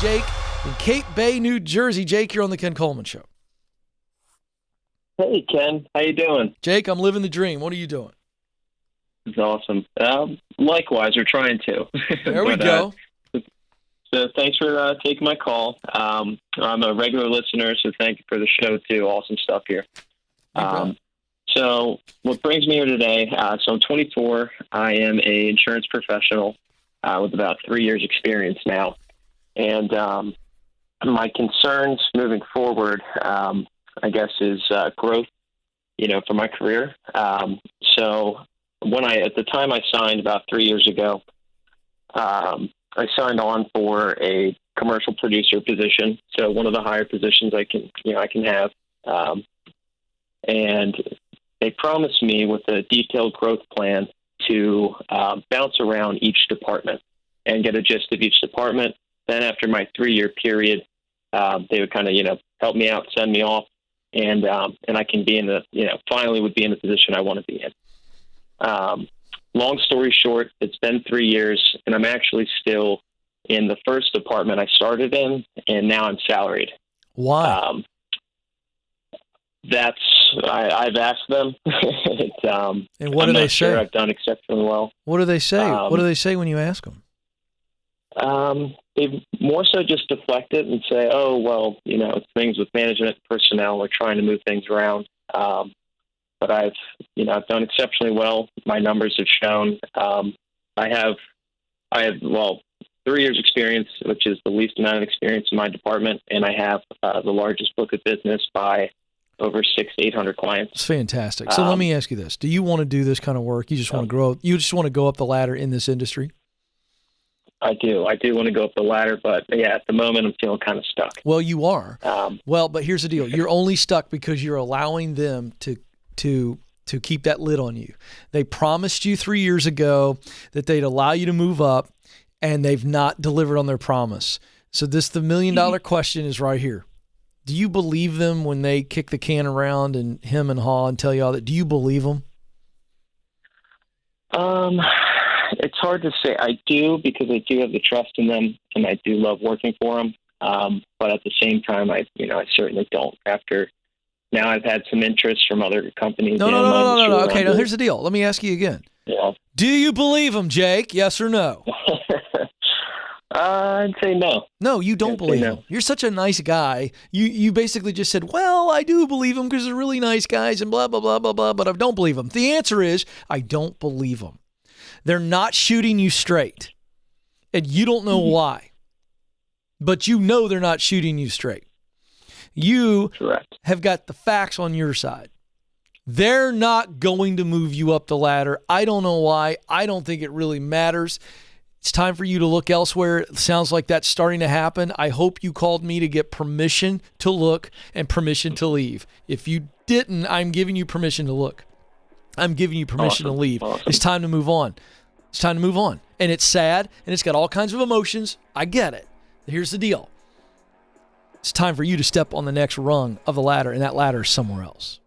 Jake in Cape Bay, New Jersey. Jake, you're on the Ken Coleman Show. Hey, Ken. How you doing? Jake, I'm living the dream. What are you doing? It's awesome. Likewise, we're trying to. There we go. So thanks for taking my call. I'm a regular listener, so thank you for the show, too. Awesome stuff here. So what brings me here today, so I'm 24. I am an insurance professional with about 3 years experience now. And my concerns moving forward, I guess, is growth, for my career. So at the time I signed about 3 years ago, I signed on for a commercial producer position. So one of the higher positions I can have. And they promised me with a detailed growth plan to bounce around each department and get a gist of each department. Then after my 3-year period, they would kind of, help me out, send me off, and I can be finally would be in the position I want to be in. Long story short, it's been 3 years, and I'm actually still in the first department I started in, and now I'm salaried. Why? I've asked them. And what do they say? Sure, I've done exceptionally well. What do they say? What do they say when you ask them? They more so just deflect it and say, "Oh, well, it's things with management personnel. We're trying to move things around." But I've done exceptionally well. My numbers have shown. I have 3 years experience, which is the least amount of experience in my department, and I have the largest book of business by over 600 to 800 clients. It's fantastic. So let me ask you this: do you want to do this kind of work? You just want to grow? You just want to go up the ladder in this industry? I do want to go up the ladder, but yeah, at the moment I'm feeling kind of stuck. Well, you are. But here's the deal: you're only stuck because you're allowing them to keep that lid on you. They promised you 3 years ago that they'd allow you to move up, and they've not delivered on their promise. So the $1 million question is right here. Do you believe them when they kick the can around and hem and haw and tell you all that? Do you believe them? It's hard to say. I do, because I do have the trust in them, and I do love working for them. But at the same time, I certainly don't. After now, I've had some interest from other companies. No. Okay, now here's the deal. Let me ask you again. Yeah. Do you believe them, Jake? Yes or no? I'd say no. No, you don't believe him. You're such a nice guy. You basically just said, well, I do believe him because they're really nice guys and blah, blah, blah, blah, blah, but I don't believe them. The answer is I don't believe them. They're not shooting you straight, and you don't know why, but you know they're not shooting you straight. You have got the facts on your side. They're not going to move you up the ladder. I don't know why. I don't think it really matters. It's time for you to look elsewhere. It sounds like that's starting to happen. I hope you called me to get permission to look and permission to leave. If you didn't, I'm giving you permission to look. I'm giving you permission to leave. Awesome. It's time to move on. It's time to move on. And it's sad, and it's got all kinds of emotions. I get it. Here's the deal. It's time for you to step on the next rung of the ladder, and that ladder is somewhere else.